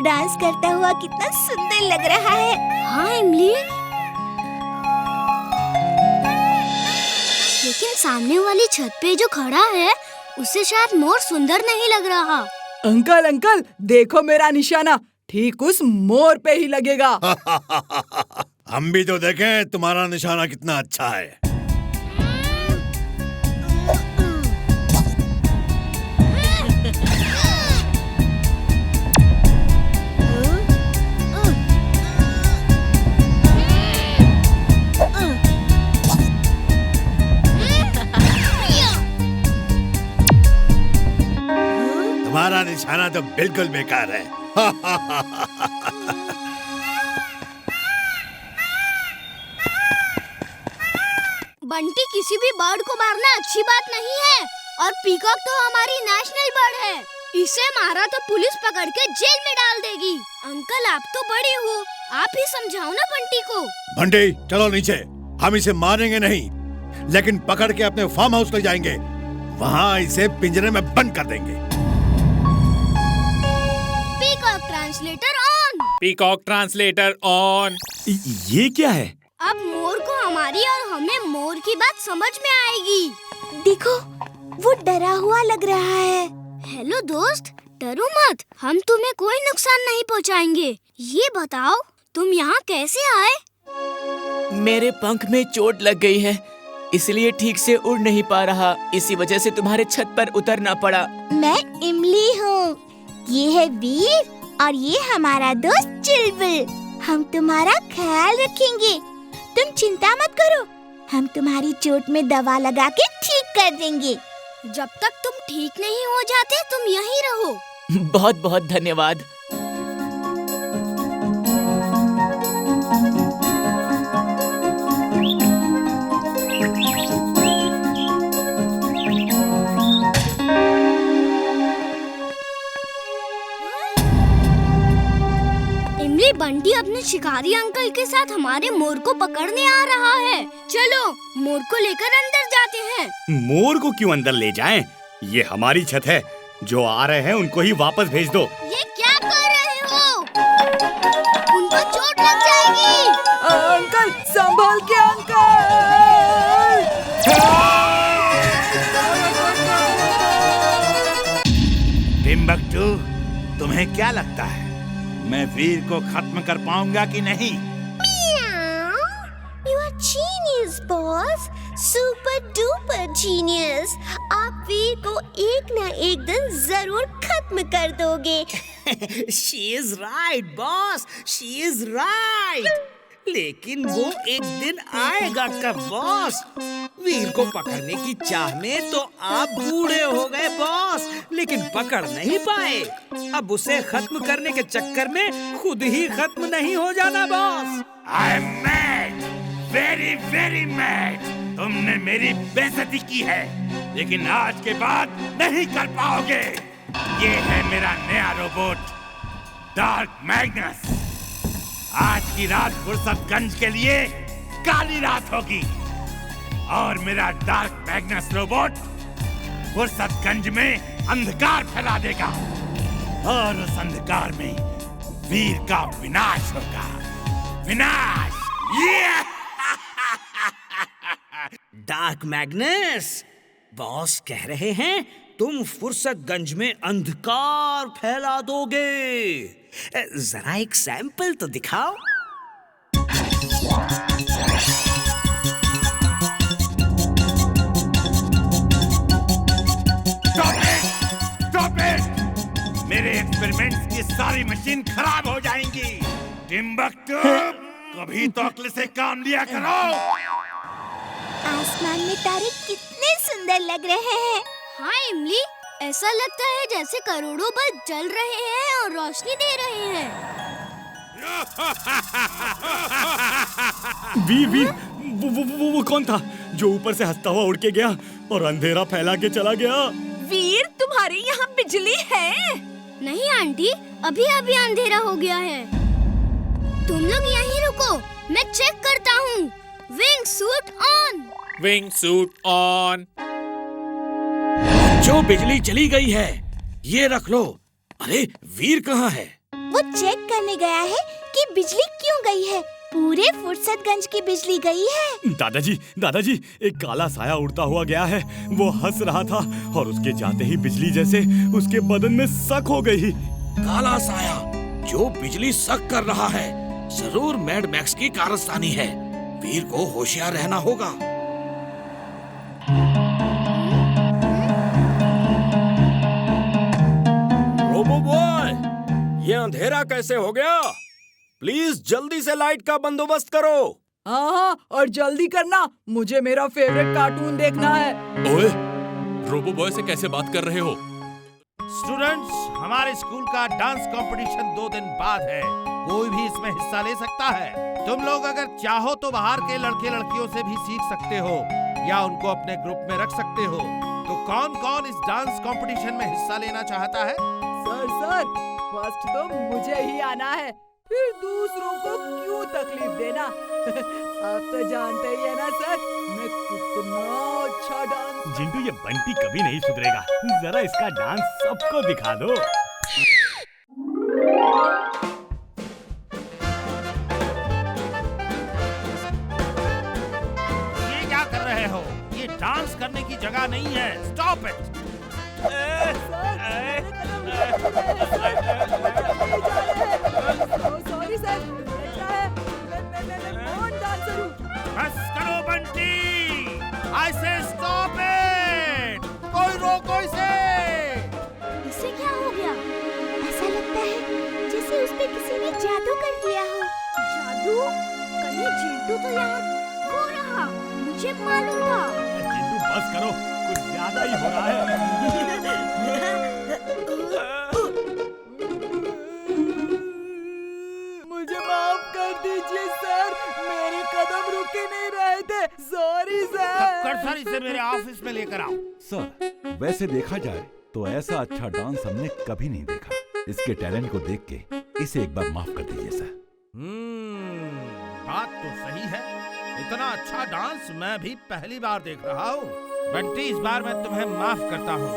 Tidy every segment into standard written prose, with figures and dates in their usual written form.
Dance करता हुआ कितना सुंदर लग रहा है। हाँ इमली, लेकिन सामने वाली छत पे जो खड़ा है उसे शायद मोर सुंदर नहीं लग रहा। अंकल अंकल, देखो मेरा निशाना ठीक उस मोर पे ही लगेगा। हम भी तो देखें तुम्हारा निशाना कितना अच्छा है। तुम्हारा निशाना तो बिल्कुल बेकार है। बंटी, किसी भी बर्ड को मारना अच्छी बात नहीं है और पीकॉक तो हमारी नेशनल बर्ड है। इसे मारा तो पुलिस पकड़ के जेल में डाल देगी। अंकल, आप तो बड़े हो, आप ही समझाओ ना बंटी को। बंटी, चलो नीचे। हम इसे मारेंगे नहीं, लेकिन पकड़ के अपने फार्म हाउस ले जाएंगे। वहाँ इसे पिंजरे में बंद कर देंगे। Peacock translator on. Peacock translator on. ये क्या है? अब मोर को हमारी और हमें मोर की बात समझ में आएगी। देखो, वो डरा हुआ लग रहा है। हेलो दोस्त, डरो मत, हम तुम्हें कोई नुकसान नहीं पहुंचाएंगे। ये बताओ, तुम यहाँ कैसे आए? मेरे पंख में चोट लग गई है, इसलिए ठीक से उड़ नहीं पा रहा। इसी वजह से तुम्हारे छत पर उतरना पड़ा। मैं इमली हूँ, ये है वीर और ये हमारा दोस्त चिलबुल। हम तुम्हारा ख्याल रखेंगे, तुम चिंता मत करो। हम तुम्हारी चोट में दवा लगा के ठीक कर देंगे। जब तक तुम ठीक नहीं हो जाते, तुम यहीं रहो। बहुत बहुत धन्यवाद। इमली, बंटी अपने शिकारी अंकल के साथ हमारे मोर को पकड़ने आ रहा है। चलो, मोर को लेकर अंदर जाते हैं। मोर को क्यों अंदर ले जाएं? ये हमारी छत है। जो आ रहे हैं उनको ही वापस भेज दो। ये क्या कर रहे हो? उनको चोट लग जाएगी। अंकल, संभाल के अंकल। टिम्बकटू, तुम्हें क्या लगता है मैं वीर को खत्म कर पाऊंगा कि नहीं? You are genius, boss. Super duper genius. आप वीर को एक न एक दिन जरूर खत्म कर दोगे। She is right, boss. She is right. लेकिन वो एक दिन आएगा कब, बॉस? वीर को पकड़ने की चाह में तो आप बूढ़े हो गए, बॉस, लेकिन पकड़ नहीं पाए। अब उसे खत्म करने के चक्कर में खुद ही खत्म नहीं हो जाना, boss. I am mad, very very mad. तुमने मेरी बेइज्जती की है, लेकिन आज के बाद नहीं कर पाओगे। ये है मेरा नया रोबोट, डार्क मैग्नस। आज की रात फुर्सतगंज के लिए काली रात होगी और मेरा डार्क मैग्नस रोबोट फुर्सतगंज में अंधकार फैला देगा और उस अंधकार में वीर का विनाश होगा। विनाश! डार्क मैग्नस, बॉस कह रहे हैं तुम फुर्सतगंज में अंधकार फैला दोगे। जरा एक सैंपल तो दिखाओ। Stop it! मेरे एक्सपेरिमेंट्स की सारी मशीन खराब हो जाएंगी। टिम्बकटू, कभी तो अक्ल से काम लिया करो। आसमान में तारे कितने सुंदर लग रहे हैं। हाँ इमली, ऐसा लगता है जैसे करोड़ों बल्ब जल रहे हैं और रोशनी दे रहे हैं। वीर, वो कौन था जो ऊपर से हंसता हुआ उड़ के गया और अंधेरा फैला के चला गया? वीर, तुम्हारे यहाँ बिजली है? नहीं आंटी, अभी अभी अंधेरा हो गया है। तुम लोग यहीं रुको, मैं चेक करता हूँ। Wing suit on. Wing suit on. जो बिजली चली गई है, ये रख लो। अरे वीर कहाँ है? वो चेक करने गया है कि बिजली क्यों गई है। पूरे फुर्सतगंज की बिजली गई है। दादाजी, एक काला साया उड़ता हुआ गया है। वो हंस रहा था और उसके जाते ही बिजली जैसे उसके बदन में शक हो गई। काला साया जो बिजली शक कर रहा है, जरूर मैड मैक्स की कारस्तानी है। वीर को होशियार रहना होगा। रोबो बॉय, ये अंधेरा कैसे हो गया? प्लीज जल्दी से लाइट का बंदोबस्त करो। हाँ, और जल्दी करना, मुझे मेरा फेवरेट कार्टून देखना है। ओए, रोबो बॉय से कैसे बात कर रहे हो? स्टूडेंट्स, हमारे स्कूल का डांस कंपटीशन 2 दिन बाद है। कोई भी इसमें हिस्सा ले सकता है। तुम लोग अगर चाहो तो बाहर के लड़के लड़कियों से भी सीख सकते हो या उनको अपने ग्रुप में रख सकते हो। तो कौन कौन इस डांस कंपटीशन में हिस्सा लेना चाहता है? सर, फर्स्ट तो मुझे ही आना है, फिर दूसरों को क्यों तकलीफ देना। आप तो जानते ही है ना सर, मैं कितना अच्छा डांस। जिंटू, ये बंटी कभी नहीं सुधरेगा। जरा इसका डांस सबको दिखा दो। ये क्या कर रहे हो? ये डांस करने की जगह नहीं है। Stop it. सॉरी सर, मैं कौन डांसर हूँ? बस करो Bunty, I say stop it! कोई रोको इसे। इससे क्या हो गया? ऐसा लगता है जैसे उस पे किसी ने जादू कर दिया हो। जादू? कहीं चिंटू तो यहाँ हो रहा, मुझे मालूम था। जिंटू बस करो, कुछ ज्यादा ही हो रहा है। मुझे माफ कर दीजिए सर, मेरे कदम रुके नहीं रहे थे। Sorry sir. सर, इसे मेरे ऑफिस में लेकर आओ। सर, वैसे देखा जाए तो ऐसा अच्छा डांस हमने कभी नहीं देखा। इसके टैलेंट को देख के इसे एक बार माफ कर दीजिए सर। बात तो सही है। इतना अच्छा डांस मैं भी पहली बार देख रहा हूँ। बंटी, इस बार मैं तुम्हें माफ करता हूँ।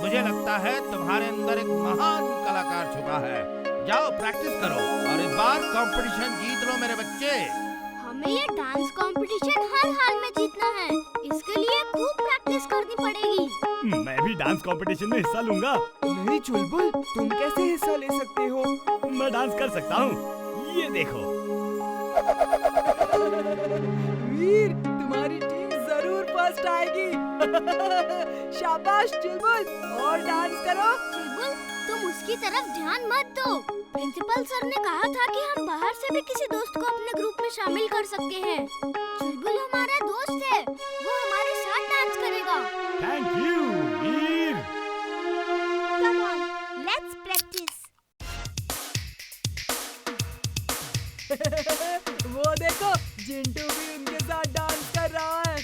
मुझे लगता है तुम्हारे अंदर एक महान कलाकार छुपा है। जाओ प्रैक्टिस करो और इस बार कंपटीशन जीत लो मेरे बच्चे। हमें ये डांस कंपटीशन हर हाल में जीतना है। इसके लिए खूब प्रैक्टिस करनी पड़ेगी। मैं भी डांस कंपटीशन में हिस्सा लूंगा। नहीं चुलबुल, तुम कैसे हिस्सा ले सकते हो? मैं डांस कर सकता हूँ, ये देखो। वीर, तुम्हारी टीम जरूर फर्स्ट आएगी। शाबाश चुलबुल, और डांस करो। चुलबुल, तुम उसकी तरफ ध्यान मत दो। प्रिंसिपल सर ने कहा था कि हम बाहर से भी किसी दोस्त को अपने ग्रुप में शामिल कर सकते हैं। चुलबुल हमारा दोस्त है, वो हमारे साथ डांस करेगा। Thank you Veer. Come on, let's practice. वो देखो, जिंटू भी उनके साथ डांस कर रहा है।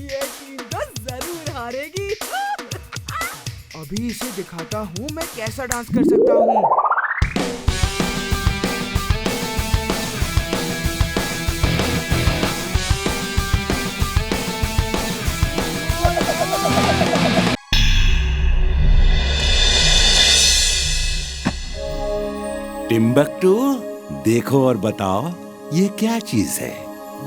ये टीम तो जरूर हारेगी। अभी इसे दिखाता हूँ मैं कैसा डांस कर सकता हूँ। टिम्बकटू, देखो और बताओ ये क्या चीज है?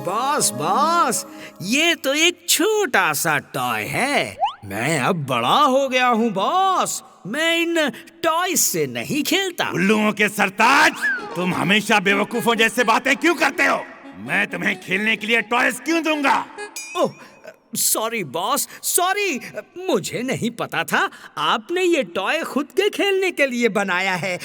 बॉस, ये तो एक छोटा सा टॉय है। मैं अब बड़ा हो गया हूँ बॉस। मैं इन टॉय से नहीं खेलता। उल्लुओं के सरताज, तुम हमेशा बेवकूफों जैसे बातें क्यों करते हो? मैं तुम्हें खेलने के लिए टॉयज क्यों दूंगा? ओह, सॉरी बॉस, सॉरी। मुझे नहीं पता था आपने ये टॉय खुद के खेलने के लिए बनाया है।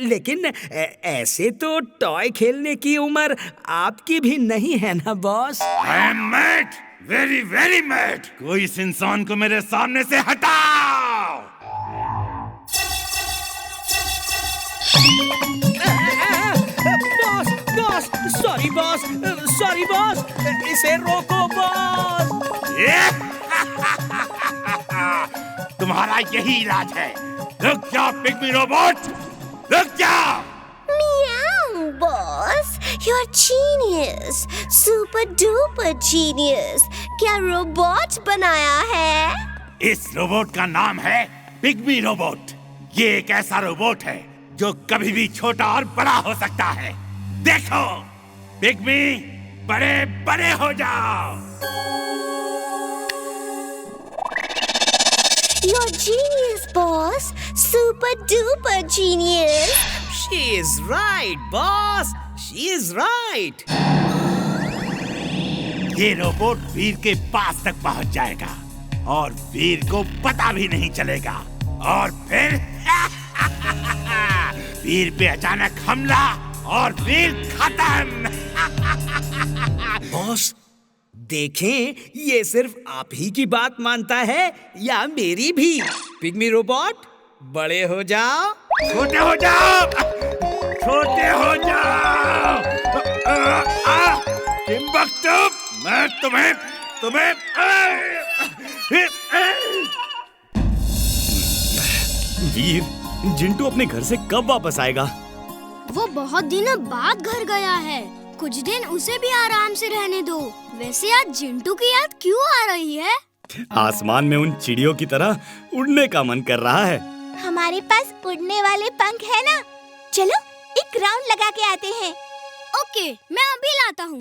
लेकिन ऐसे तो टॉय खेलने की उम्र आपकी भी नहीं है ना boss? I am mad, very very mad. कोई इस इंसान को मेरे सामने से हटाओ। बॉस, सॉरी बॉस, इसे रोको बॉस। तुम्हारा यही इलाज है। रुक जा पिग्मी रोबोट, रुक जा। Meow, boss. You're genius. Super duper genius. क्या रोबोट बनाया है? इस रोबोट का नाम है पिग्मी रोबोट। ये एक ऐसा रोबोट है जो कभी भी छोटा और बड़ा हो सकता है। देखो पिग्मी, बड़े बड़े हो जाओ। You're genius, boss. Super duper genius. She is right, boss. She is right. ये रोबोट वीर के पास तक पहुंच जाएगा और वीर को पता भी नहीं चलेगा, और फिर वीर पे अचानक हमला और वीर खत्म। बॉस, देखें ये सिर्फ आप ही की बात मानता है या मेरी भी। पिग्मी रोबोट, बड़े हो जाओ, छोटे हो जाओ, छोटे हो जाओ। टिम्बकटू, मैं तुम्हें वीर, जिंटू अपने घर से कब वापस आएगा? वो बहुत दिनों बाद घर गया है। कुछ दिन उसे भी आराम से रहने दो। वैसे आज जिंटू की याद क्यों आ रही है? आसमान में उन चिड़ियों की तरह उड़ने का मन कर रहा है। हमारे पास उड़ने वाले पंख है ना? चलो एक राउंड लगा के आते हैं। ओके, मैं अभी लाता हूँ।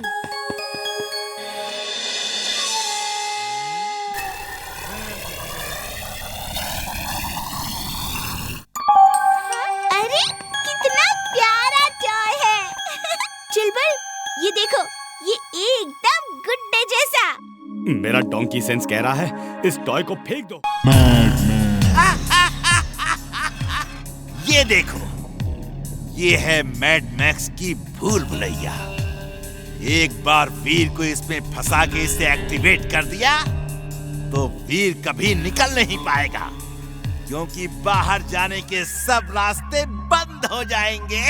अरे कितना प्यारा टॉय है। चुलबुल, ये देखो, ये एकदम गुड्डे जैसा। मेरा डोंकी सेंस कह रहा है इस टॉय को फेंक दो। ये देखो, ये है मैड मैक्स की भूल भुलैया। एक बार वीर को इसमें फंसा के इसे एक्टिवेट कर दिया तो वीर कभी निकल नहीं पाएगा, क्योंकि बाहर जाने के सब रास्ते बंद हो जाएंगे।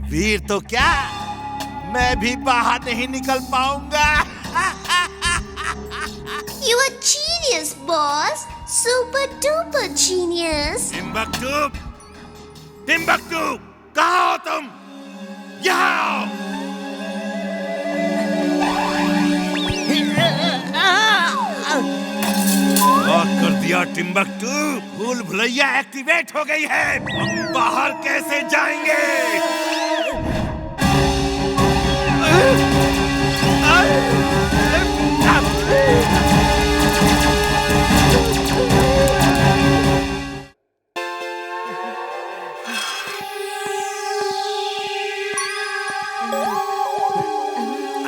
वीर तो क्या, मैं भी बाहर नहीं निकल पाऊंगा। You are genius, boss. Super duper genius. Timbuktu, Timbuktu, कहाँ हो तुम? यहाँ आओ। लॉक कर दिया टिम्बकटू, भूल भुलैया एक्टिवेट हो गई है। हम बाहर कैसे जाएंगे?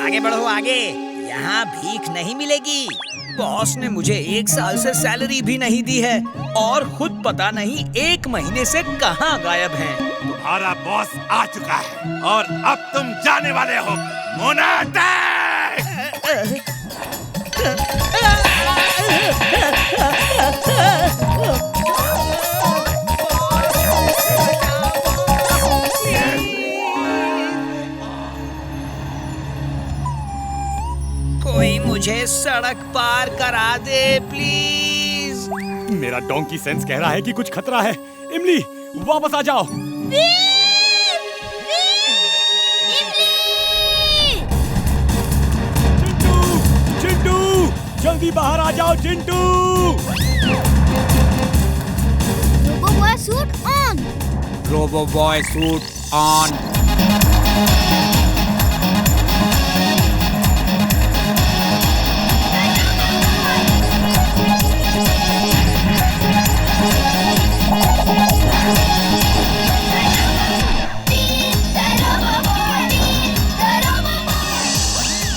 आगे बढ़ो आगे, यहाँ भीख नहीं मिलेगी। बॉस ने मुझे 1 साल से सैलरी भी नहीं दी है और खुद पता नहीं 1 महीने से कहाँ गायब हैं। तुम्हारा बॉस आ चुका है और अब तुम जाने वाले हो। मोनाटे! कोई मुझे सड़क पार करा दे प्लीज। मेरा डोंकी सेंस कह रहा है कि कुछ खतरा है। इमली, वापस आ जाओ। चिंटू, जल्दी बाहर आ जाओ Chintu. Robo boy suit on. Robo boy suit on.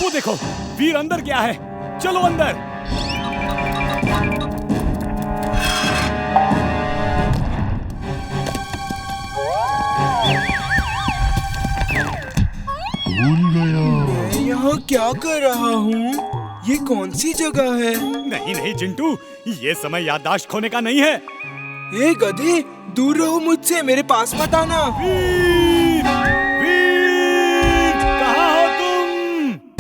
वो देखो, वीर अंदर गया है। चलो अंदर। मैं यहाँ क्या कर रहा हूँ? ये कौन सी जगह है? नहीं नहीं चिंटू, ये समय याददाश्त खोने का नहीं है। ए गधे, दूर रहो मुझसे, मेरे पास मत आना। वीर!